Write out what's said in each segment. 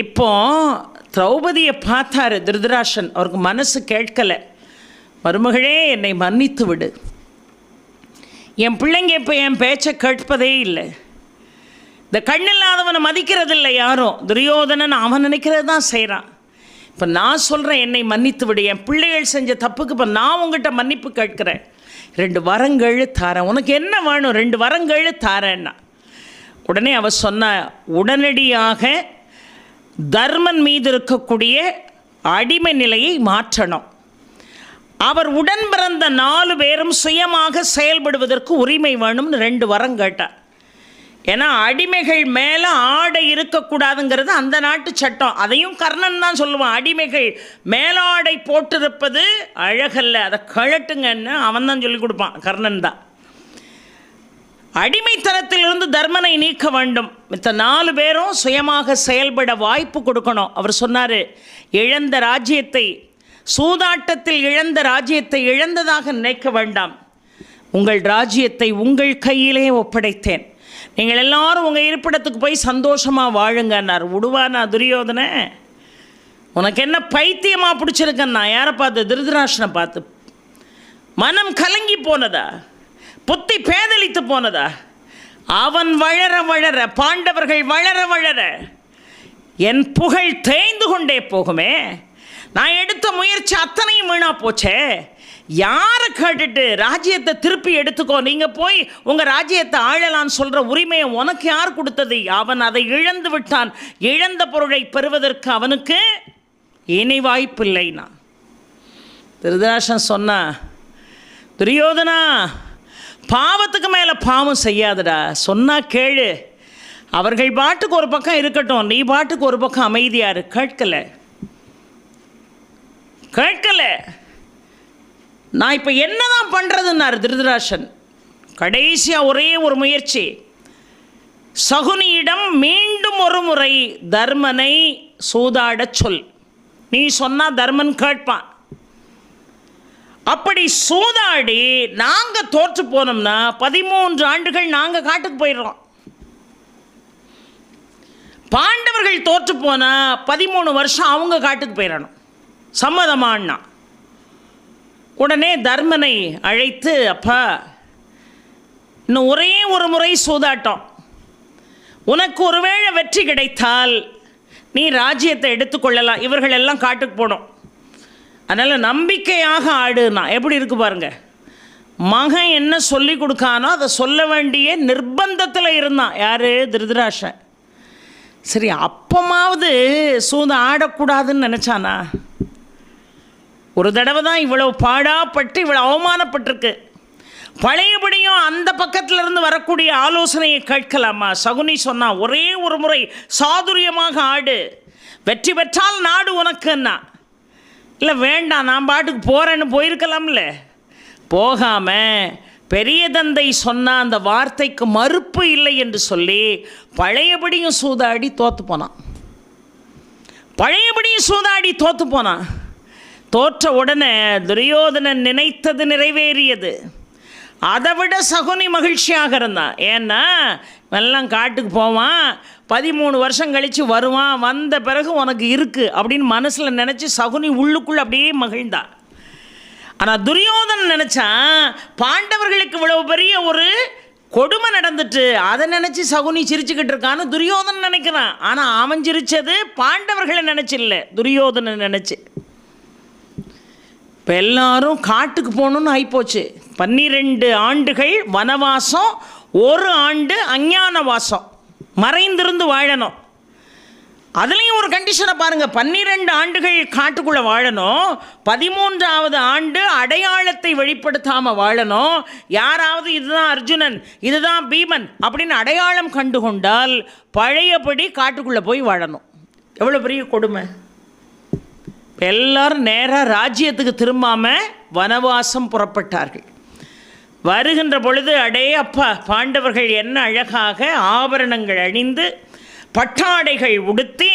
இப்போ திரௌபதியை பார்த்தாரு திருதராஷன். அவருக்கு மனசு கேட்கலை. மருமகளே, என்னை மன்னித்து விடு. என் பிள்ளைங்க இப்போ என் பேச்சை கேட்பதே இல்லை. இந்த கண்ணில்லாதவனை மதிக்கிறதில்லை யாரும். துரியோதனன் அவன் நினைக்கிறது தான் செய்கிறான். இப்போ நான் சொல்கிறேன், என்னை மன்னித்து விடு. என் பிள்ளைகள் செஞ்ச தப்புக்கு இப்போ நான் உங்கள்கிட்ட மன்னிப்பு கேட்குறேன். 2 வரங்கள் தாரேன். உனக்கு என்ன வேணும்? 2 வரங்கள் தாரேன்னா. உடனே அவ சொன்ன, உடனடியாக தர்மன் மீது இருக்கக்கூடிய அடிமை நிலையை மாற்றணும். அவர் உடன் பிறந்த 4 பேரும் சுயமாக செயல்படுவதற்கு உரிமை வேணும்னு 2 வரம் கேட்டார். ஏன்னா அடிமைகள் மேலே ஆடை இருக்கக்கூடாதுங்கிறது அந்த நாட்டு சட்டம். அதையும் கர்ணன் தான் சொல்லுவான். அடிமைகள் மேலாடை போட்டிருப்பது அழகல்ல, அதை கழட்டுங்கன்னு அவன் தான் சொல்லிக் கொடுப்பான். கர்ணன் தான். அடிமைத்தனத்திலிருந்து தர்மனை நீக்க வேண்டும். மித்த 4 பேரும் சுயமாக செயல்பட வாய்ப்பு கொடுக்கணும். அவர் சொன்னார், இழந்த ராஜ்யத்தை, சூதாட்டத்தில் இழந்த ராஜ்யத்தை இழந்ததாக நினைக்க வேண்டாம். உங்கள் ராஜ்யத்தை உங்கள் கையிலே ஒப்படைத்தேன். நீங்கள் எல்லாரும் உங்கள் இருப்பிடத்துக்கு போய் சந்தோஷமாக வாழுங்கன்னார். விடுவானா துரியோதனை? உனக்கு என்ன பைத்தியமாக பிடிச்சிருக்கன்னா? யாரை பார்த்து? திருதராஷனை பார்த்து. மனம் கலங்கி போனதா? புத்தி பேதலித்து போனதா? அவன் வளர வளர, பாண்டவர்கள் வளர வளர என் புகழ் தேய்ந்து கொண்டே போகுமே. நான் எடுத்த முயற்சி அத்தனையும் வீணா போச்சே. யாரை கேட்டுட்டு ராஜ்யத்தை திருப்பி எடுத்துக்கோ, நீங்கள் போய் உங்கள் ராஜ்யத்தை ஆளலான்னு சொல்கிற உரிமையை உனக்கு யார் கொடுத்தது? அவன் அதை இழந்து விட்டான். இழந்த பொருளை பெறுவதற்கு அவனுக்கு இனி வாய்ப்பில்லைனா. திருதராஷன் சொன்னா, துரியோதனா, பாவத்துக்கு மேலே பாவம் செய்யாதடா. சொன்னா கேளு. அவர்கள் பாட்டுக்கு ஒரு பக்கம் இருக்கட்டும், நீ பாட்டுக்கு ஒரு பக்கம் அமைதியாரு. கேட்கலை. நான் இப்போ என்ன தான் பண்ணுறதுன்னாரு திருதராஷன். கடைசியாக ஒரே ஒரு முயற்சி. சகுனியிடம் மீண்டும் ஒரு முறை தர்மனை சூதாட சொல். நீ சொன்னால் தர்மன் கேட்பான். அப்படி சூதாடி நாங்கள் தோற்று போனோம்னா 13 ஆண்டுகள் நாங்கள் காட்டுக்கு போயிடுறோம். பாண்டவர்கள் தோற்று போனால் 13 வருஷம் அவங்க காட்டுக்கு போயிடணும். சம்மதமானா உடனே தர்மனை அழைத்து, அப்பா, இன்னும் ஒரே ஒரு முறை சூதாட்டம். உனக்கு ஒருவேளை வெற்றி கிடைத்தால் நீ ராஜ்யத்தை எடுத்துக்கொள்ளலாம். இவர்கள் எல்லாம் காட்டுக்கு போனோம். அதனால் நம்பிக்கையாக ஆடுனா எப்படி இருக்கு பாருங்க. மகன் என்ன சொல்லி கொடுக்கானோ அதை சொல்ல வேண்டிய நிர்பந்தத்தில் இருந்தான். யார்? திருதராஷன். சரி, அப்பமாவது சூதம் ஆடக்கூடாதுன்னு நினச்சானா? ஒரு தடவை தான் இவ்வளவு பாடாப்பட்டு இவ்வளோ அவமானப்பட்டிருக்கு. பழையபடியும் அந்த பக்கத்தில் இருந்து வரக்கூடிய ஆலோசனையை கேட்கலாமா? சகுனி சொன்னா, ஒரே ஒரு முறை சாதுரியமாக ஆடு, வெற்றி பெற்றால் நாடு உனக்குன்னா. இல்லை வேண்டாம், நான் பாட்டுக்கு போகிறேன்னு போயிருக்கலாம்ல. போகாமல் பெரிய தந்தை சொன்ன அந்த வார்த்தைக்கு மறுப்பு இல்லை என்று சொல்லி பழையபடியும் சூதாடி தோற்று போனான். தோற்ற உடனே துரியோதனன் நினைத்தது நிறைவேறியது. அதை விட சகுனி மகிழ்ச்சியாக இருந்தான். ஏன்னா எல்லாம் காட்டுக்கு போவான், 13 வருஷம் கழித்து வருவான், வந்த பிறகு உனக்கு இருக்குது அப்படின்னு மனசில் நினச்சி சகுனி உள்ளுக்குள்ளே அப்படியே மகிழ்ந்தான். ஆனால் துரியோதனன் நினச்சான், பாண்டவர்களுக்கு இவ்வளவு பெரிய ஒரு கொடுமை நடந்துட்டு அதை நினச்சி சகுனி சிரிச்சுக்கிட்டு இருக்கான்னு துரியோதனன் நினைக்கிறான். ஆனால் அவன் சிரித்தது பாண்டவர்களை நினச்சி இல்லை, துரியோதனன் நினச்சி. இப்போ எல்லாரும் காட்டுக்கு போகணுன்னு ஆகிப்போச்சு. 12 ஆண்டுகள் வனவாசம், 1 ஆண்டு அஞ்ஞான வாசம், மறைந்திருந்து வாழணும். அதுலேயும் ஒரு கண்டிஷனை பாருங்கள். 12 ஆண்டுகள் காட்டுக்குள்ளே வாழணும். 13ஆவது ஆண்டு அடையாளத்தை வெளிப்படுத்தாமல் வாழணும். யாராவது இதுதான் அர்ஜுனன், இதுதான் பீமன் அப்படின்னு அடையாளம் கண்டு கொண்டால் பழையபடி காட்டுக்குள்ளே போய் வாழணும். எவ்வளோ பெரிய கொடுமை. எல்லாரும் நேராக ராஜ்யத்துக்கு திரும்பாமல் வனவாசம் புறப்பட்டார்கள். வருகின்ற பொழுது, அடே அப்பா, பாண்டவர்கள் என்ன அழகாக ஆபரணங்கள் அணிந்து பட்டாடைகள் உடுத்தி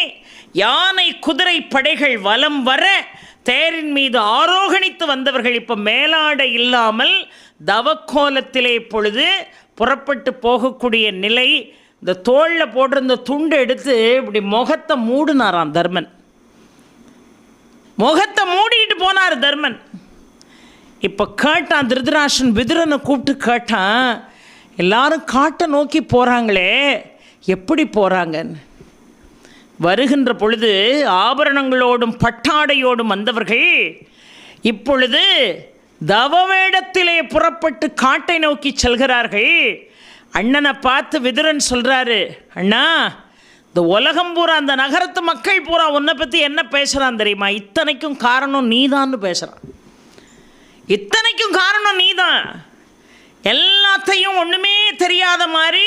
யானை குதிரை படைகள் வலம் வர தேரின் மீது ஆரோகணித்து வந்தவர்கள் இப்போ மேலாடை இல்லாமல் தவக்கோலத்திலே பொழுது புறப்பட்டு போகக்கூடிய நிலை இந்த தோளில் போடுற இந்த துண்டை எடுத்து இப்படி முகத்தை மூடினாராம் தர்மன். முகத்தை மூடிட்டு போனார் தர்மன். இப்போ கேட்டான் திருதராஷ்டிரன், விதுரனை கூப்பிட்டு கேட்டான், எல்லாரும் காட்டை நோக்கி போகிறாங்களே, எப்படி போகிறாங்கன்னு. வருகின்ற பொழுது ஆபரணங்களோடும் பட்டாடையோடும் வந்தவர்கள் இப்பொழுது தவவேடத்திலே புறப்பட்டு காட்டை நோக்கி செல்கிறார்கள். அண்ணனை பார்த்து விதுரன் சொல்கிறாரு, அண்ணா, இந்த உலகம் பூரா, அந்த நகரத்து மக்கள் பூரா உன்னை பற்றி என்ன பேசுகிறான் தெரியுமா? இத்தனைக்கும் காரணம் நீதான்னு பேசுகிறான். இத்தனைக்கும் காரணம் நீதான். எல்லாத்தையும் ஒன்றுமே தெரியாத மாதிரி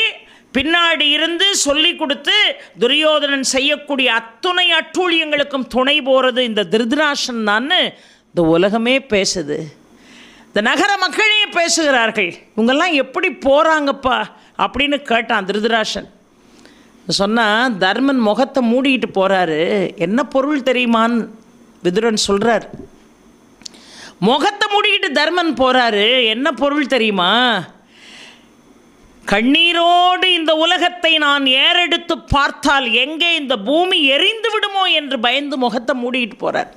பின்னாடி இருந்து சொல்லி கொடுத்து துரியோதனன் செய்யக்கூடிய அத்துணை அட்டூழியங்களுக்கும் துணை போகிறது இந்த திருதராஷ்டிரன் தான் இந்த உலகமே பேசுது. இந்த நகர மக்களே பேசுகிறார்கள். இவங்கெல்லாம் எப்படி போகிறாங்கப்பா அப்படின்னு கேட்டான் திருதராஷ்டிரன். சொன்னால் தர்மன் முகத்தை மூடிக்கிட்டு போகிறாரு. என்ன பொருள் தெரியுமான்னு விதுரன் சொல்கிறார். முகத்தை மூடிக்கிட்டு தர்மன் போகிறாரு, என்ன பொருள் தெரியுமா? கண்ணீரோடு இந்த உலகத்தை நான் ஏறெடுத்து பார்த்தால் எங்கே இந்த பூமி எரிந்து விடுமோ என்று பயந்து முகத்தை மூடிட்டு போறார்.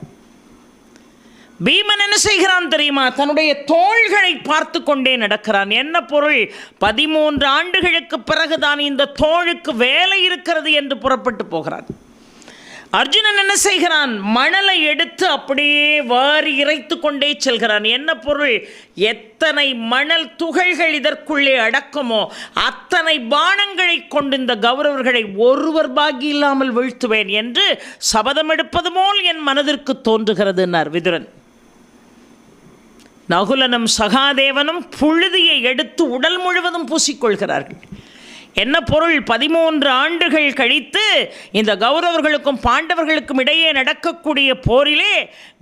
பீமன் என்ன செய்கிறான் தெரியுமா? தன்னுடைய தோள்களை பார்த்து கொண்டே நடக்கிறான். என்ன பொருள்? 13 ஆண்டுகளுக்கு பிறகுதான் இந்த தோளுக்கு வேலை இருக்கிறது என்று புறப்பட்டு போகிறான். அர்ஜுனன் என்ன செய்கிறான்? மணலை எடுத்து அப்படியே வாரி இறைத்து கொண்டே செல்கிறான். என்ன பொருள்? எத்தனை மணல் துகள்கள் இதற்குள்ளே அடக்குமோ அத்தனை பானங்களை கொண்டு இந்த கௌரவர்களை ஒருவர் பாக்கி இல்லாமல் வீழ்த்துவேன் என்று சபதம் எடுப்பது போல் என் மனதிற்கு தோன்றுகிறது என்றார் விதுரன். நகுலனும் சகாதேவனும் புழுதியை எடுத்து உடல் முழுவதும் பூசிக்கொள்கிறார்கள். என்ன பொருள்? 13 ஆண்டுகள் கழித்து இந்த கௌரவர்களுக்கும் பாண்டவர்களுக்கும் இடையே நடக்கக்கூடிய போரிலே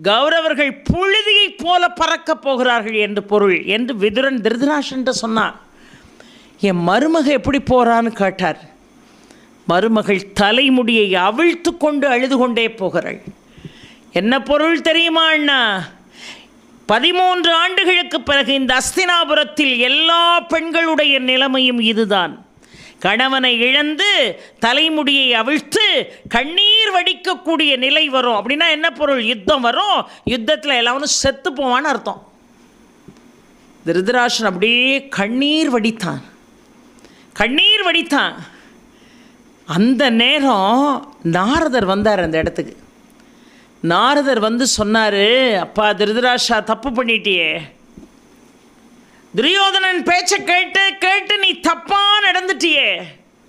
கௌரவர்கள் புழுதியைப் போல பறக்கப் போகிறார்கள் என்று பொருள் என்று விதுரன் திருதராஷ்டிரன் சொன்னான். என் மருமக எப்படி போறான்னு கேட்டார். மருமகள் தலைமுடியை அவிழ்த்து கொண்டு அழுது கொண்டே போகிறாள். என்ன பொருள் தெரியுமா அண்ணா? 13 ஆண்டுகளுக்கு பிறகு இந்த அஸ்தினாபுரத்தில் எல்லா பெண்களுடைய நிலைமையும் இதுதான். கணவனை இழந்து தலைமுடியை அவிழ்த்து கண்ணீர் வடிக்கக்கூடிய நிலை வரும். அப்படின்னா என்ன பொருள்? யுத்தம் வரும். யுத்தத்தில் எல்லாரும் செத்து போவான்னு அர்த்தம். திருதராஷ்டிரன் அப்படியே கண்ணீர் வடித்தான். கண்ணீர் வடித்தான். அந்த நேரம் நாரதர் வந்தார் அந்த இடத்துக்கு. நாரதர் வந்து சொன்னார், அப்பா திருதராஷ்டிரா, தப்பு பண்ணிட்டியே. துரியோதனன் பேச்சை கேட்டு கேட்டு நீ தப்பா நடந்துட்டியே.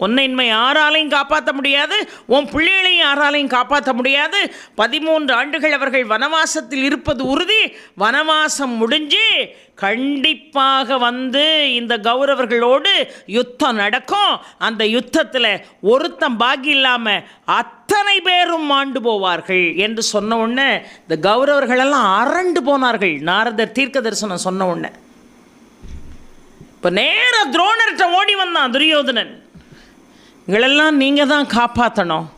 உன்னை இன்மை யாராலையும் காப்பாற்ற முடியாது, உன் பிள்ளைகளையும் யாராலையும் காப்பாற்ற முடியாது. 13 ஆண்டுகள் அவர்கள் வனவாசத்தில் இருப்பது உறுதி. வனவாசம் முடிஞ்சு கண்டிப்பாக வந்து இந்த கௌரவர்களோடு யுத்தம் நடக்கும். அந்த யுத்தத்தில் ஒருத்தன் பாக்கி இல்லாமல் அத்தனை பேரும் மாண்டு போவார்கள் என்று சொன்ன உடனே இந்த கௌரவர்களெல்லாம் அரண்டு போனார்கள். நாரதர் தீர்க்க தரிசனம் சொன்ன உடனே இப்போ நேராக துரோணர்கிட்ட ஓடி வந்தான் துரியோதனன். இங்களெல்லாம் நீங்கள் தான் காப்பாற்றணும்.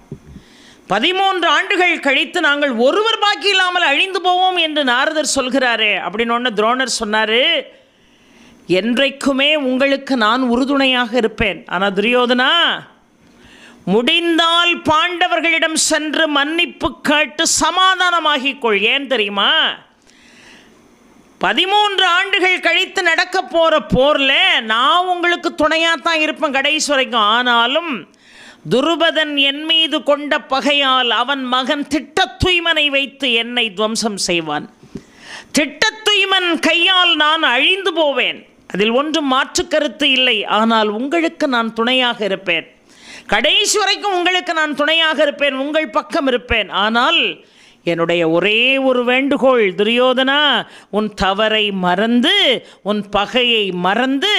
13 ஆண்டுகள் கழித்து நாங்கள் ஒருவர் பாக்கி இல்லாமல் அழிந்து போவோம் என்று நாரதர் சொல்கிறாரே அப்படின்னு ஒன்று துரோணர் சொன்னார், என்றைக்குமே உங்களுக்கு நான் உறுதுணையாக இருப்பேன். ஆனால் துரியோதனா, முடிந்தால் பாண்டவர்களிடம் சென்று மன்னிப்பு கேட்டு சமாதானமாகிக்கொள். ஏன் தெரியுமா? 13 ஆண்டுகள் கழித்து நடக்க போகிற போரில் நான் உங்களுக்கு துணையாக தான் இருப்பேன் கடைசி வரைக்கும். ஆனாலும் துருபதன் என் மீது கொண்ட பகையால் அவன் மகன் திட்டத்துய்மனை வைத்து என்னை துவம்சம் செய்வான். திட்டத்துய்மன் கையால் நான் அழிந்து போவேன். அதில் ஒன்றும் மாற்று கருத்து இல்லை. ஆனால் உங்களுக்கு நான் துணையாக இருப்பேன். கடைசி வரைக்கும் உங்களுக்கு நான் துணையாக இருப்பேன், உங்கள் பக்கம் இருப்பேன். ஆனால் என்னுடைய ஒரே ஒரு வேண்டுகோள், துரியோதனா, உன் தவறை மறந்து, உன் பகையை மறந்து,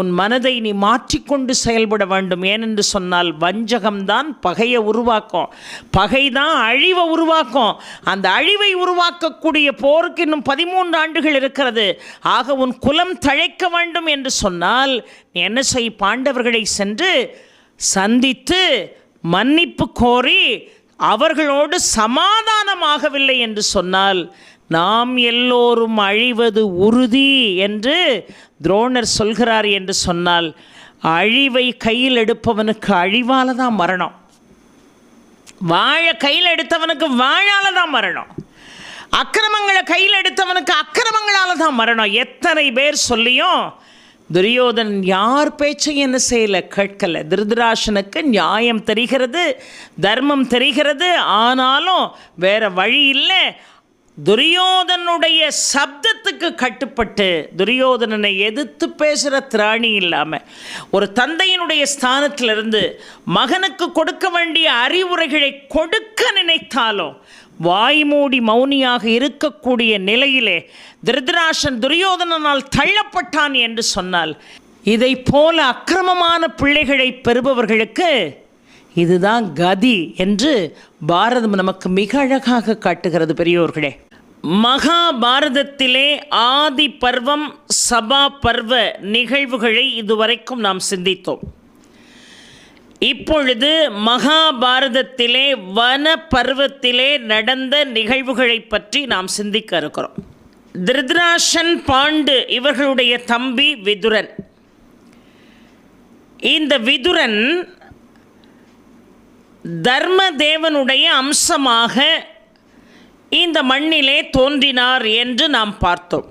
உன் மனதை நீ மாற்றிக்கொண்டு செயல்பட வேண்டும். ஏனென்று சொன்னால் வஞ்சகம்தான் பகையை உருவாக்கும், பகைதான் அழிவை உருவாக்கும். அந்த அழிவை உருவாக்கக்கூடிய போருக்கு இன்னும் 13 ஆண்டுகள் இருக்கிறது. ஆக உன் குலம் தழைக்க வேண்டும் என்று சொன்னால் நீ என்ன செய்? பாண்டவர்களை சென்று சந்தித்து மன்னிப்பு கோரி அவர்களோடு சமாதானமாகவில்லை என்று சொன்னால் நாம் எல்லோரும் அழிவது உறுதி என்று துரோணர் சொல்கிறார் என்று சொன்னால் அழிவை கையில் எடுப்பவனுக்கு அழிவால தான் மரணம், வாழ கையில் எடுத்தவனுக்கு வாழால தான் மரணம், அக்கிரமங்களை கையில் எடுத்தவனுக்கு அக்கிரமங்களால தான் மரணம். எத்தனை பேர் சொல்லியும் துரியோதன் யார் பேச்சையும் என்ன செய்யலை, கேட்கலை. திருதராஷனுக்கு நியாயம் தெரிகிறது, தர்மம் தெரிகிறது, ஆனாலும் வேற வழி இல்லை. துரியோதனுடைய சப்தத்துக்கு கட்டுப்பட்டு துரியோதனனை எதிர்த்து பேசுகிற திராணி இல்லாமல் ஒரு தந்தையினுடைய ஸ்தானத்திலிருந்து மகனுக்கு கொடுக்க வேண்டிய அறிவுரைகளை கொடுக்க நினைத்தாலும் வாய்மூடி மௌனியாக இருக்கக்கூடிய நிலையிலே திருதராஷன் துரியோதனனால் தள்ளப்பட்டான் என்று சொன்னால், இதை போல அக்கிரமமான பிள்ளைகளை பெறுபவர்களுக்கு இதுதான் கதி என்று பாரதம் நமக்கு மிக அழகாக காட்டுகிறது. பெரியோர்களே, மகாபாரதத்திலே ஆதி பர்வம் சபா பர்வ நிகழ்வுகளை இதுவரைக்கும் நாம் சிந்தித்தோம். இப்பொழுது மகாபாரதத்திலே வன பர்வத்திலே நடந்த நிகழ்வுகளை பற்றி நாம் சிந்திக்க இருக்கிறோம். திருதராஷன், பாண்டு இவர்களுடைய தம்பி விதுரன். இந்த விதுரன் தர்மதேவனுடைய அம்சமாக இந்த மண்ணிலே தோன்றினார் என்று நாம் பார்த்தோம்.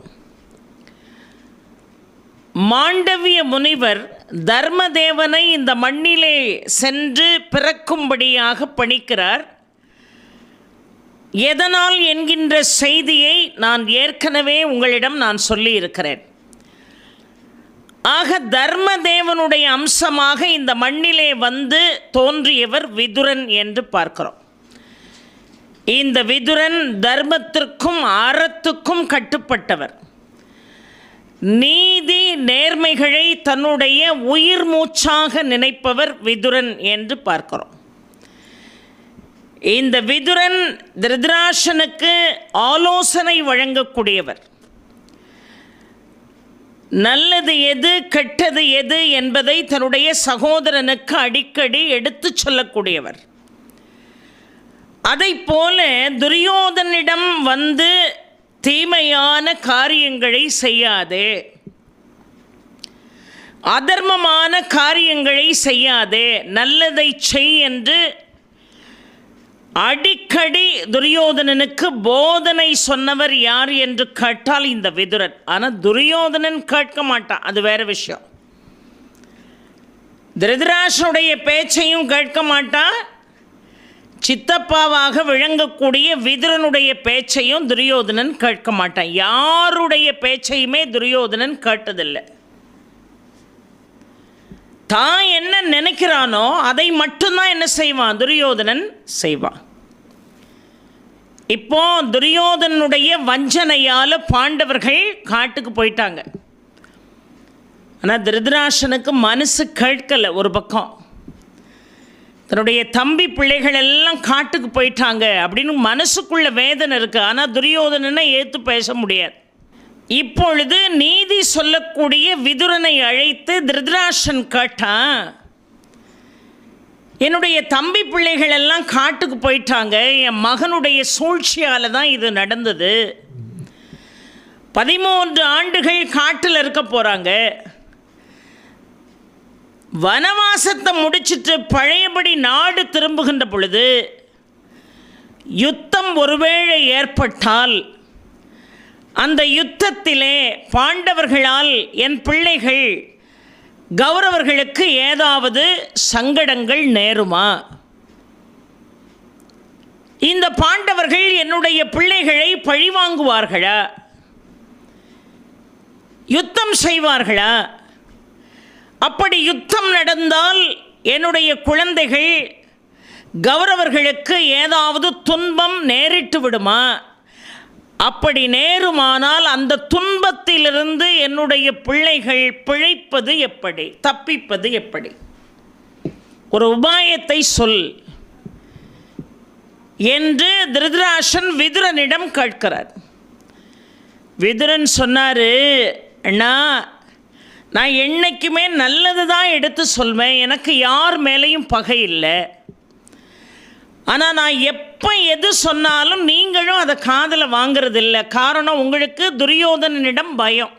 மாண்டவிய முனிவர் தர்மதேவனை இந்த மண்ணிலே சென்று பிறக்கும்படியாக பணிக்கிறார். எதனால் என்கின்ற செய்தியை நான் ஏற்கனவே உங்களிடம் நான் சொல்லியிருக்கிறேன். ஆக தர்மதேவனுடைய அம்சமாக இந்த மண்ணிலே வந்து தோன்றியவர் விதுரன் என்று பார்க்கிறோம். இந்த விதுரன் தர்மத்திற்கும் அறத்துக்கும் கட்டுப்பட்டவர். நீதி நேர்மைகளை தன்னுடைய உயிர் மூச்சாக நினைப்பவர் விதுரன் என்று பார்க்கிறோம். இந்த விதுரன் திருதராஷனுக்கு ஆலோசனை வழங்கக்கூடியவர். நல்லது எது கெட்டது எது என்பதை தன்னுடைய சகோதரனுக்கு அடிக்கடி எடுத்து சொல்லக்கூடியவர். அதை போல துரியோதனிடம் வந்து தீமையான காரியங்களை செய்யாதே, அதர்மமான காரியங்களை செய்யாதே, நல்லதை செய் என்று அடிக்கடி துரியோதனனுக்கு போதனை சொன்னவர் யார் என்று கேட்டால் இந்த விதுரன். ஆனால் துரியோதனன் கேட்க மாட்டான், அது வேற விஷயம். திருதராஷனுடைய பேச்சையும் கேட்க மாட்டான். சித்தப்பாவாக விளங்கக்கூடிய விதுரனுடைய பேச்சையும் துரியோதனன் கேட்க மாட்டான். யாருடைய பேச்சையுமே துரியோதனன் கேட்டதில்லை. தான் என்ன நினைக்கிறானோ அதை மட்டும்தான் என்ன செய்வான், துரியோதனன் செய்வான். இப்போ துரியோதனுடைய வஞ்சனையால் பாண்டவர்கள் காட்டுக்கு போயிட்டாங்க. ஆனால் திருதராஷனுக்கு மனசு கேட்கலை. ஒரு பக்கம் தன்னுடைய தம்பி பிள்ளைகள் எல்லாம் காட்டுக்கு போயிட்டாங்க அப்படின்னு மனசுக்குள்ள வேதனை இருக்குது. ஆனால் துரியோதனனை ஏற்று பேச முடியாது. இப்பொழுது நீதி சொல்லக்கூடிய விதுரனை அழைத்து திருதராஷன் கேட்டான், என்னுடைய தம்பி பிள்ளைகள் எல்லாம் காட்டுக்கு போயிட்டாங்க, என் மகனுடைய சூழ்ச்சியால் தான் இது நடந்தது. 13 ஆண்டுகள் காட்டில் இருக்க போகிறாங்க. வனவாசத்தை முடிச்சிட்டு பழையபடி நாடு திரும்புகின்ற பொழுது யுத்தம் ஒருவேளை ஏற்பட்டால் அந்த யுத்தத்திலே பாண்டவர்களால் என் பிள்ளைகள் கௌரவர்களுக்கு ஏதாவது சங்கடங்கள் நேருமா? இந்த பாண்டவர்கள் என்னுடைய பிள்ளைகளை பழிவாங்குவார்களா? யுத்தம் செய்வார்களா? அப்படி யுத்தம் நடந்தால் என்னுடைய குழந்தைகள் கௌரவர்களுக்கு ஏதாவது துன்பம் நேரிட்டு விடுமா? அப்படி நேருமானால் அந்த துன்பத்திலிருந்து என்னுடைய பிள்ளைகள் பிழைப்பது எப்படி, தப்பிப்பது எப்படி? ஒரு உபாயத்தை சொல் என்று திருதராஷன் விதுரனிடம் கேட்கிறார். விதுரன் சொன்னார், அண்ணா, நான் என்னைக்குமே நல்லது தான் எடுத்து சொல்வேன், எனக்கு யார் மேலேயும் பகை இல்லை. ஆனால் நான் எப்போ எது சொன்னாலும் நீங்களும் அதை காதில் வாங்கிறதில்ல. காரணம், உங்களுக்கு துரியோதனனிடம் பயம்.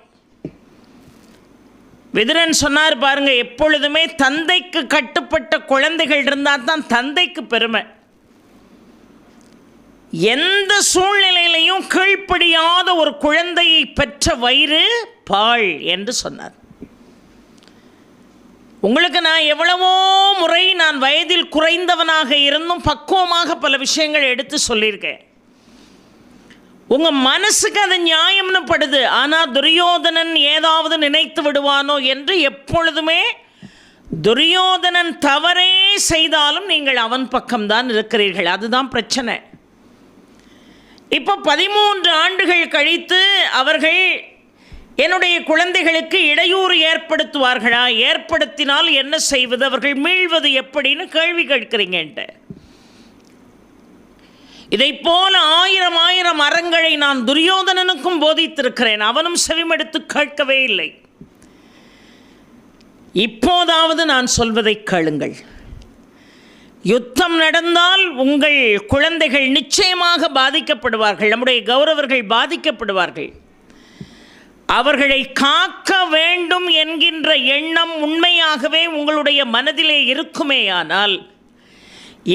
விதுரன் சொன்னார் பாருங்க, எப்பொழுதுமே தந்தைக்கு கட்டுப்பட்ட குழந்தைகள் இருந்தால் தான் தந்தைக்கு பெருமை. எந்த சூழ்நிலையிலையும் கீழ்ப்படியாத ஒரு குழந்தையை பெற்ற வயிறு பாழ் என்று சொன்னார். உங்களுக்கு நான் எவ்வளவோ முறை நான் வயதில் குறைந்தவனாக இருந்தும் பக்குவமாக பல விஷயங்கள் எடுத்து சொல்லியிருக்கேன். உங்கள் மனசுக்கு அது நியாயம்னு படுது. ஆனால் துரியோதனன் ஏதாவது நினைத்து விடுவானோ என்று எப்பொழுதுமே துரியோதனன் தவறே செய்தாலும் நீங்கள் அவன் பக்கம்தான் இருக்கிறீர்கள். அதுதான் பிரச்சனை. இப்போ 13 ஆண்டுகள் கழித்து அவர்கள் என்னுடைய குழந்தைகளுக்கு இடையூறு ஏற்படுத்துவார்களா, ஏற்படுத்தினால் என்ன செய்வது, அவர்கள் மீள்வது எப்படின்னு கேள்வி கேட்கிறீங்கன்ட்டு. இதை போல 1000 அறங்களை நான் துரியோதனனுக்கும் போதித்திருக்கிறேன். அவனும் செவிமடுத்து கேட்கவே இல்லை. இப்போதாவது நான் சொல்வதை கேளுங்கள். யுத்தம் நடந்தால் உங்கள் குழந்தைகள் நிச்சயமாக பாதிக்கப்படுவார்கள். நம்முடைய கௌரவர்கள் பாதிக்கப்படுவார்கள். அவர்களை காக்க வேண்டும் என்கின்ற எண்ணம் உண்மையாகவே உங்களுடைய மனதிலே இருக்குமேயானால்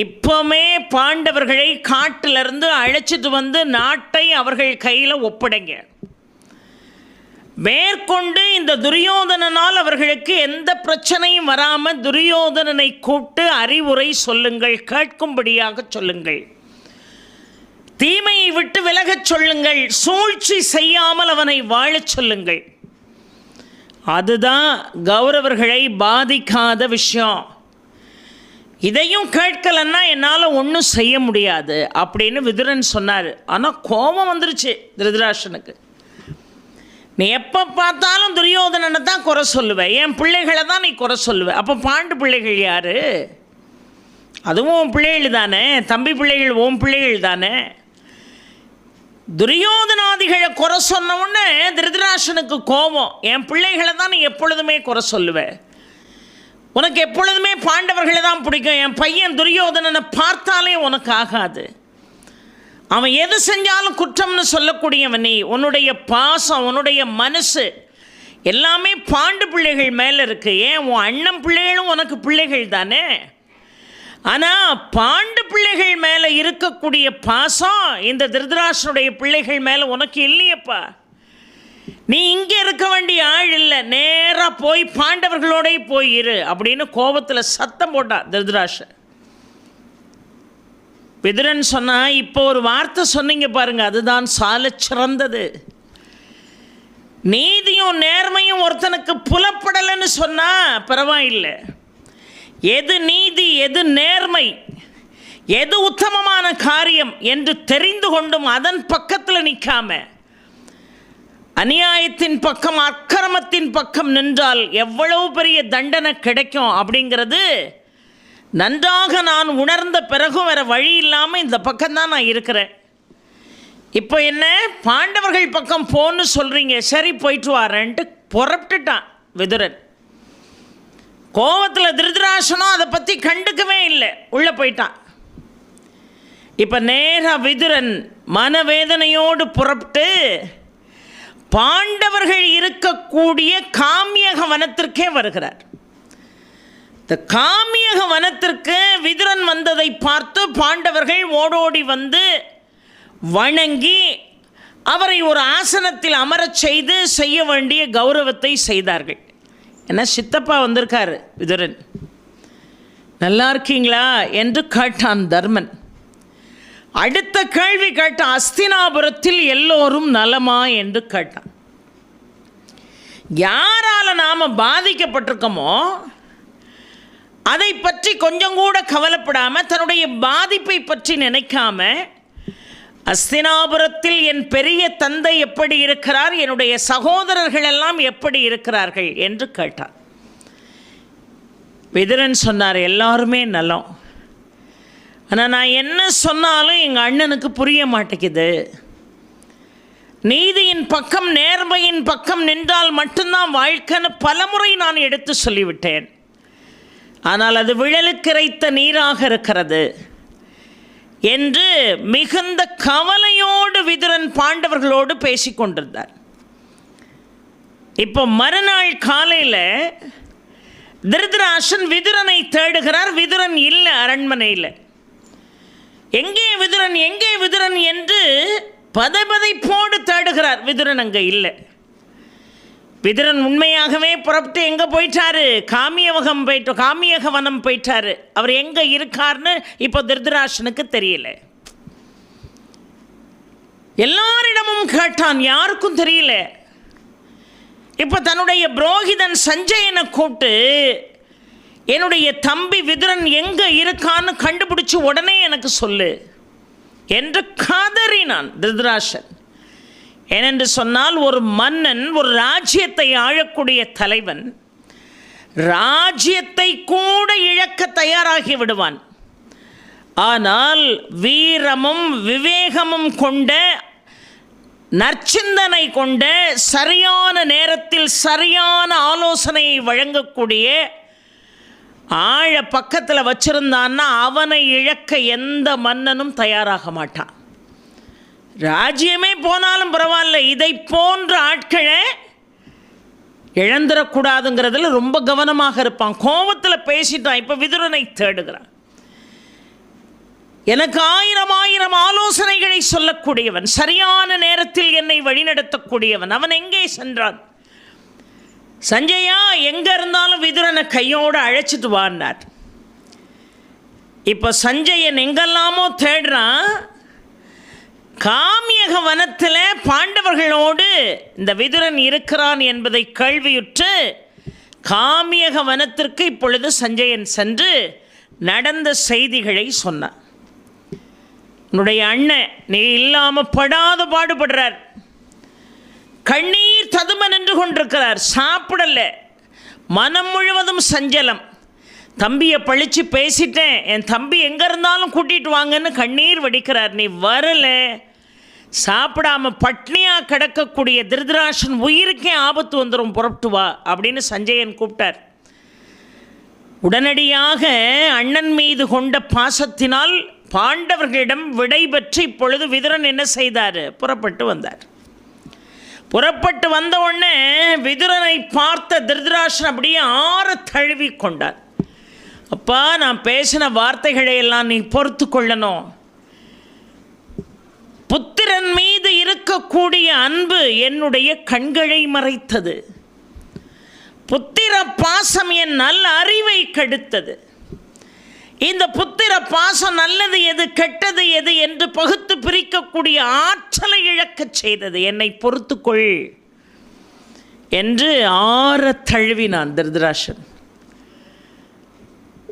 இப்போமே பாண்டவர்களை காட்டிலிருந்து அழைச்சிட்டு வந்து நாட்டை அவர்கள் கையில் ஒப்படைங்க. மேற்கொண்டு இந்த துரியோதனனால் அவர்களுக்கு எந்த பிரச்சனையும் வராமல் துரியோதனனை கூப்பிட்டு அறிவுரை சொல்லுங்கள், கேட்கும்படியாக சொல்லுங்கள், தீமையை விட்டு விலகச் சொல்லுங்கள், சூழ்ச்சி செய்யாமல் அவனை வாழச் சொல்லுங்கள். அதுதான் கௌரவர்களை பாதிக்காத விஷயம். இதையும் கேட்கலன்னா என்னால் ஒன்றும் செய்ய முடியாது அப்படின்னு விதுரன் சொன்னார். ஆனால் கோபம் வந்துருச்சு திருதராஷ்டிரனுக்கு. நீ எப்போ பார்த்தாலும் துரியோதனனை தான் குறை சொல்லுவேன், என் பிள்ளைகளை தான் நீ குறை சொல்லுவேன். அப்போ பாண்டு பிள்ளைகள் யார்? அதுவும் உன் பிள்ளைகள் தானே, தம்பி பிள்ளைகள் உன் பிள்ளைகள் தானே. துரியோதனாதிகளை குறை சொன்ன உடனே திருதராஷ்டிரனுக்கு கோபம். என் பிள்ளைகளை தான் நீ எப்பொழுதுமே குறை சொல்லுவேன், உனக்கு எப்பொழுதுமே பாண்டவர்களை தான் பிடிக்கும், என் பையன் துரியோதனனை பார்த்தாலே உனக்கு ஆகாது, அவன் எது செஞ்சாலும் குற்றம்னு சொல்லக்கூடியவன் நீ. உன்னுடைய பாசம், உன்னுடைய மனசு எல்லாமே பாண்டு பிள்ளைகள் மேலே இருக்குது. ஏன் உன் அண்ணன் பிள்ளைகளும் உனக்கு பிள்ளைகள் தானே. ஆனால் பாண்டு பிள்ளைகள் மேலே இருக்கக்கூடிய பாசம் இந்த திருதராஷ்டிரனுடைய பிள்ளைகள் மேலே உனக்கு இல்லையப்பா. நீ இங்கே இருக்க வேண்டிய ஆள் இல்லை, நேராக போய் பாண்டவர்களோட போய் இரு அப்படின்னு கோபத்தில் சத்தம் போட்டான் திருதராஷ்டிரன். விதுரன் சொன்னா, இப்போ ஒரு வார்த்தை சொன்னீங்க பாருங்க, அதுதான் சால சிறந்தது. நீதியும் நேர்மையும் ஒருத்தனுக்கு புலப்படலைன்னு சொன்னா பரவாயில்லை. எது நீதி, எது நேர்மை, எது உத்தமமான காரியம் என்று தெரிந்து கொண்டும் அதன் பக்கத்தில் நிற்காம அநியாயத்தின் பக்கம், அக்கிரமத்தின் பக்கம் நின்றால் எவ்வளவு பெரிய தண்டனை கிடைக்கும் அப்படிங்கிறது நன்றாக நான் உணர்ந்த பிறகும் வேறு வழி இல்லாமல் இந்த பக்கம்தான் நான் இருக்கிறேன். இப்போ என்ன பாண்டவர்கள் பக்கம் போன்னு சொல்கிறீங்க, சரி போயிட்டு வரேன்ட்டு புறப்பட்டுட்டான் விதுரன். கோபத்தில் திருதராஷ்டிரனும் அதை பற்றி கண்டுக்கவே இல்லை, உள்ளே போயிட்டான். இப்போ நேராக விதுரன் மனவேதனையோடு புறப்பட்டு பாண்டவர்கள் இருக்கக்கூடிய காமியக வனத்திற்கே வருகிறார். இந்த காமியக வனத்திற்கு விதுரன் வந்ததை பார்த்து பாண்டவர்கள் ஓடோடி வந்து வணங்கி அவரை ஒரு ஆசனத்தில் அமரச் செய்து செய்ய வேண்டிய கௌரவத்தை செய்தார்கள். ஏன்னா சித்தப்பா வந்திருக்காரு விதுரன். நல்லா இருக்கீங்களா என்று கேட்டான் தர்மன். அடுத்த கேள்வி கேட்டான், அஸ்தினாபுரத்தில் எல்லோரும் நலமா என்று கேட்டான். யாரால நாம பாதிக்கப்பட்டிருக்கோமோ அதை பற்றி கொஞ்சம் கூட கவலைப்படாமல், தன்னுடைய பாதிப்பை பற்றி நினைக்காம, அஸ்தினாபுரத்தில் என் பெரிய தந்தை எப்படி இருக்கிறார், என்னுடைய சகோதரர்கள் எல்லாம் எப்படி இருக்கிறார்கள் என்று கேட்டார். விதுரன் சொன்னார், எல்லாருமே நலம். ஆனால் நான் என்ன சொன்னாலும் எங்கள் அண்ணனுக்கு புரிய மாட்டேங்குது. நீதியின் பக்கம், நேர்மையின் பக்கம் நின்றால் மட்டும்தான் வாழ்க்கைன்னு பலமுறை நான் எடுத்து சொல்லிவிட்டேன். ஆனால் அது விழலுக்கிறைத்த நீராக இருக்கிறது என்று மிகுந்த கவலையோடு விதுரன் பாண்டவர்களோடு பேசிக்கொண்டிருந்தார். இப்போ மறுநாள் காலையில் திருதராஷன் விதுரனை தேடுகிறார். விதுரன் இல்லை அரண்மனையில். எங்கே விதுரன், எங்கே விதுரன் என்று பதைபதைப்போடு தேடுகிறார். விதுரன் அங்கே இல்லை. விதுரன் உண்மையாகவே புறப்பட்டு எங்கே போயிட்டாரு? காமியக வனம் போயிட்டாரு. அவர் எங்கே இருக்கார்னு இப்போ திருதராஷனுக்கு தெரியல. எல்லாரிடமும் கேட்டான், யாருக்கும் தெரியல. இப்போ தன்னுடைய புரோகிதன் சஞ்சயனை கூப்பிட்டு, என்னுடைய தம்பி விதுரன் எங்கே இருக்கான்னு கண்டுபிடிச்சி உடனே எனக்கு சொல்லு என்று கதறினான் திருதராஷன். ஏனென்று சொன்னால், ஒரு மன்னன், ஒரு ராஜ்யத்தை ஆளக்கூடிய தலைவன் ராஜ்யத்தை கூட இழக்க தயாராகி விடுவான். ஆனால் வீரமும் விவேகமும் கொண்ட, நற்சிந்தனை கொண்ட, சரியான நேரத்தில் சரியான ஆலோசனையை வழங்கக்கூடிய ஆழ பக்கத்தில் வச்சிருந்தான்னா அவனை இழக்க எந்த மன்னனும் தயாராக மாட்டான். ராஜ்யமே போனாலும் பரவாயில்ல, இதை போன்ற ஆட்களை இழந்துடக்கூடாதுங்கிறதுல ரொம்ப கவனமாக இருப்பான். கோபத்தில் பேசிட்டான். இப்போ விதுரனை தேடுகிறான். எனக்கு ஆயிரம் ஆலோசனைகளை சொல்லக்கூடியவன், சரியான நேரத்தில் என்னை வழிநடத்தக்கூடியவன். அவன் எங்கே சென்றான்? சஞ்சயா, எங்கே இருந்தாலும் விதுரனை கையோடு அழைச்சிட்டு வான்னார். இப்போ சஞ்சயன் எங்கெல்லாமோ தேடுறான். காமியக வனத்தில் பாண்டவர்களோடு இந்த விதுரன் இருக்கிறான் என்பதை கேள்வியுற்று காமியக வனத்திற்கு இப்பொழுது சஞ்சயன் சென்று நடந்த செய்திகளை சொன்னான். உன்னுடைய அண்ணன் நீ இல்லாமல் படாத பாடுபடுறார். கண்ணீர் ததும நின்று கொண்டிருக்கிறார். சாப்பிடலை. மனம் முழுவதும் சஞ்சலம். தம்பியை பழித்து பேசிட்டேன், என் தம்பி எங்கே இருந்தாலும் கூட்டிகிட்டு வாங்கன்னு கண்ணீர் வடிக்கிறார். நீ வரல, சாப்பிடாமல் பட்னியாக கிடக்கக்கூடிய திருதராஷன் உயிருக்கே ஆபத்து வந்துடும், புறப்பட்டு வா அப்படின்னு சஞ்சயன் கூப்பிட்டார். உடனடியாக அண்ணன் மீது கொண்ட பாசத்தினால் பாண்டவர்களிடம் விடை பெற்று இப்பொழுது விதுரன் என்ன செய்தார்? புறப்பட்டு வந்தார். புறப்பட்டு வந்த உடனே விதுரனை பார்த்த திருதராஷன் அப்படியே ஆற தழுவி கொண்டார். அப்பா, நான் பேசின வார்த்தைகளை எல்லாம் நீ பொறுத்து கொள்ளணும். புத்திரன் மீது இருக்கக்கூடிய அன்பு என்னுடைய கண்களை மறைத்தது. புத்திர பாசம் என் நல்ல அறிவை கெடுத்தது. இந்த புத்திர பாசம் நல்லது எது, கெட்டது எது என்று பகுத்து பிரிக்கக்கூடிய ஆற்றலை இழக்கச் செய்தது. என்னை பொறுத்துக்கொள் என்று ஆற தழுவினான் திருதராஷன்.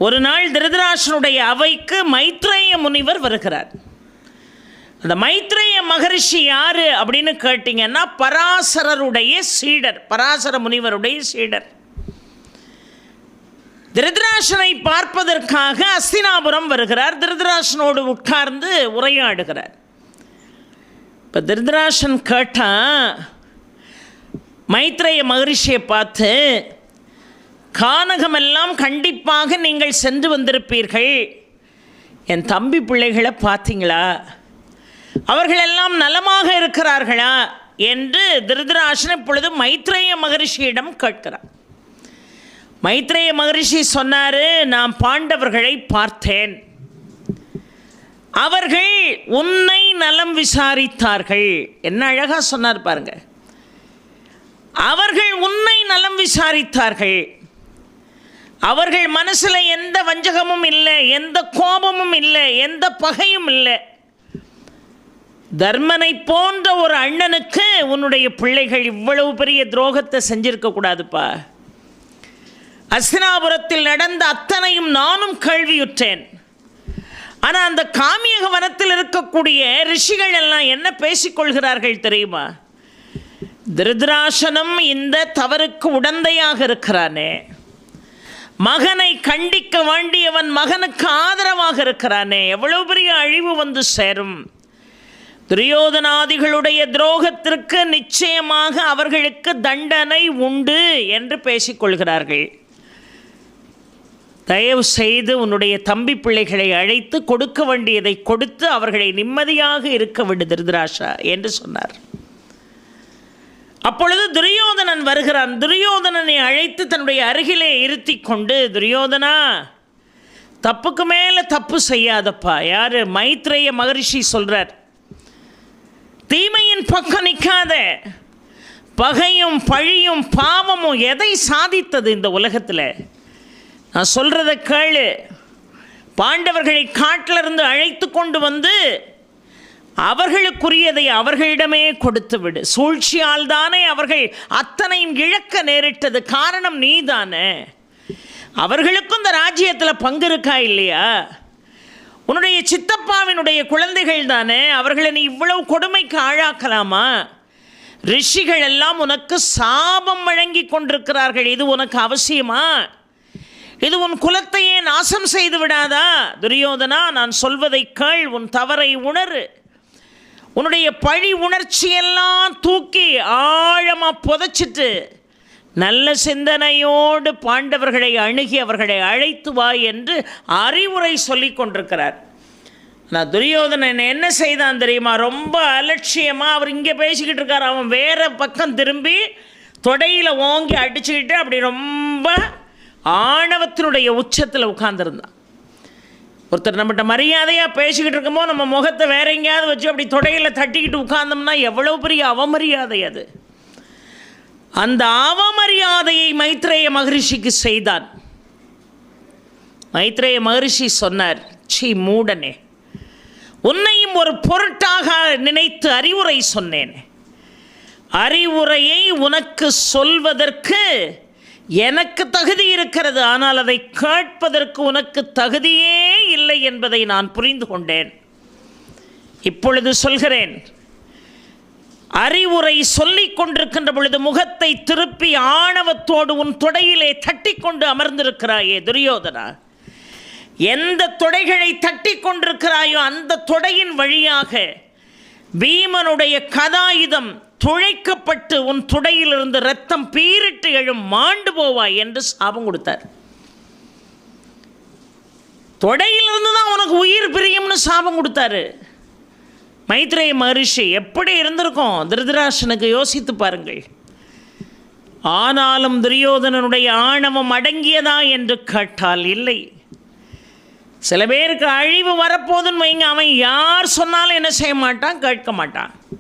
ஒரு நாள் திருதராஷனுடைய அவைக்கு மைத்ரேய முனிவர் வருகிறார். அந்த மைத்ரேய மகரிஷி யாரு அப்படின்னு கேட்டிங்கன்னா, பராசரருடைய சீடர், பராசர முனிவருடைய சீடர். திருதராஷனை பார்ப்பதற்காக அஸ்தினாபுரம் வருகிறார். திருதராஷனோடு உட்கார்ந்து உரையாடுகிறார். இப்போ திருதராஷன் கேட்டான் மைத்ரேய மகரிஷியை பார்த்து, கானகமெல்லாம் கண்டிப்பாக நீங்கள் சென்று வந்திருப்பீர்கள். என் தம்பி பிள்ளைகளை பார்த்தீங்களா? அவர்களெல்லாம் நலமாக இருக்கிறார்களா என்று திருதராஷன் இப்பொழுது மைத்ரேய மகரிஷியிடம் கேட்கிறார். மைத்ரேய மகரிஷி சொன்னார், நான் பாண்டவர்களை பார்த்தேன். அவர்கள் உன்னை நலம் விசாரித்தார்கள். என்ன அழகா சொன்னார் பாருங்க. அவர்கள் உன்னை நலம் விசாரித்தார்கள். அவர்கள் மனசில் எந்த வஞ்சகமும் இல்லை, எந்த கோபமும் இல்லை, எந்த பகையும் இல்லை. தர்மனை போன்ற ஒரு அண்ணனுக்கு உன்னுடைய பிள்ளைகள் இவ்வளவு பெரிய துரோகத்தை செஞ்சிருக்க கூடாதுப்பா. அஸ்தினாபுரத்தில் நடந்த அத்தனையும் நானும் கேள்வியுற்றேன். ஆனால் அந்த காமியக வனத்தில் இருக்கக்கூடிய ரிஷிகள் எல்லாம் என்ன பேசிக்கொள்கிறார்கள் தெரியுமா? திருதராஷனும் இந்த தவறுக்கு உடந்தையாக இருக்கிறானே, மகனை கண்டிக்க வேண்டியவன் மகனுக்கு ஆதரவாக இருக்கிறானே, எவ்வளவு பெரிய அழிவு வந்து சேரும். துரியோதனாதிகளுடைய துரோகத்திற்கு நிச்சயமாக அவர்களுக்கு தண்டனை உண்டு என்று பேசிக்கொள்கிறார்கள். தயவு செய்து உன்னுடைய தம்பி பிள்ளைகளை அழைத்து கொடுக்க வேண்டியதை கொடுத்து அவர்களை நிம்மதியாக இருக்க விடு திருதராஷா என்று சொன்னார். அப்பொழுது துரியோதனன் வருகிறான். துரியோதனனை அழைத்து தன்னுடைய அருகிலே இருத்தி கொண்டு, துரியோதனா, தப்புக்கு மேலே தப்பு செய்யாதப்பா. யார்? மைத்ரேய மகரிஷி சொல்கிறார். தீமையின் பக்கம் நிற்காத. பகையும் பழியும் பாவமும் எதை சாதித்தது இந்த உலகத்தில்? நான் சொல்கிறத கேளு. பாண்டவர்களை காட்டிலிருந்து அழைத்து கொண்டு வந்து அவர்களுக்குரியதை அவர்களிடமே கொடுத்து விடு. சூழ்ச்சியால் தானே அவர்கள் அத்தனையும் இழக்க நேரிட்டது. காரணம் நீதானே. அவர்களுக்கும் இந்த ராஜ்யத்தில் பங்கு இருக்கா இல்லையா? உன்னுடைய சித்தப்பாவினுடைய குழந்தைகள் தானே. அவர்களை நீ இவ்வளவு கொடுமைக்கு ஆளாக்கலாமா? ரிஷிகள் எல்லாம் உனக்கு சாபம் வழங்கி கொண்டிருக்கிறார்கள். இது உனக்கு அவசியமா? இது உன் குலத்தையே நாசம் செய்து விடாதா? துரியோதனா, நான் சொல்வதை கேள். உன் தவறை உணரு. உன்னுடைய பழி உணர்ச்சியெல்லாம் தூக்கி ஆழமாக புதைச்சிட்டு நல்ல சிந்தனையோடு பாண்டவர்களை அணுகி அவர்களை அழைத்து வா என்று அறிவுரை சொல்லி கொண்டிருக்கிறார். நான் துரியோதனன் என்ன செய்தான் தெரியுமா? ரொம்ப அலட்சியமாக அவர் இங்கே பேசிக்கிட்டு இருக்கார். அவன் வேறு பக்கம் திரும்பி தொடையில் ஓங்கி அடிச்சுக்கிட்டு அப்படி ரொம்ப ஆணவத்தினுடைய உச்சத்தில் உட்கார்ந்துருந்தான். ஒருத்தர் நம்மகிட்ட மரியாதையாக பேசிக்கிட்டு இருக்கும்போது நம்ம முகத்தை வேற எங்கேயாவது வச்சு அப்படி தொடையில் தட்டிக்கிட்டு உட்கார்ந்தோம்னா எவ்வளோ பெரிய அவமரியாதை அது. அந்த அவமரியாதையை மைத்ரேய மகரிஷிக்கு செய்தான். மைத்ரேய மகரிஷி சொன்னார், சீ மூடனே, உன்னையும் ஒரு பொருட்டாக நினைத்து அறிவுரை சொன்னேன். அறிவுரையை உனக்கு சொல்வதற்கு எனக்கு தகுதி இருக்கிறது, ஆனால் அதை கேட்பதற்கு உனக்கு தகுதியே இல்லை என்பதை நான் புரிந்து கொண்டேன். இப்பொழுது சொல்கிறேன். அறிவுரை சொல்லிக் கொண்டிருக்கின்ற பொழுது முகத்தை திருப்பி ஆணவத்தோடு உன் தொடையிலே தட்டி கொண்டு அமர்ந்திருக்கிறாயே துரியோதனா. எந்த தொடைகளை தட்டி கொண்டிருக்கிறாயோ அந்த தொடையின் வழியாக பீமனுடைய கதாயுதம் துளைக்கப்பட்டு உன் துடையிலிருந்து ரத்தம் பீரிட்டு எழும், மாண்டு போவாய் என்று சாபம் கொடுத்தார். தொடையிலிருந்து தான் உனக்கு உயிர் பிரியும்னு சாபம் கொடுத்தாரு மைத்ரேய மகரிஷி. எப்படி இருந்திருக்கும் திருதராஷ்டிரனுக்கு? யோசித்து பாருங்கள். ஆனாலும் துரியோதனனுடைய ஆணவம் அடங்கியதா என்று கேட்டால் இல்லை. சில பேருக்கு அழிவு வரப்போதுன்னு வைங்க, அவன் யார் சொன்னாலும் என்ன செய்ய மாட்டான், கேட்க மாட்டான்.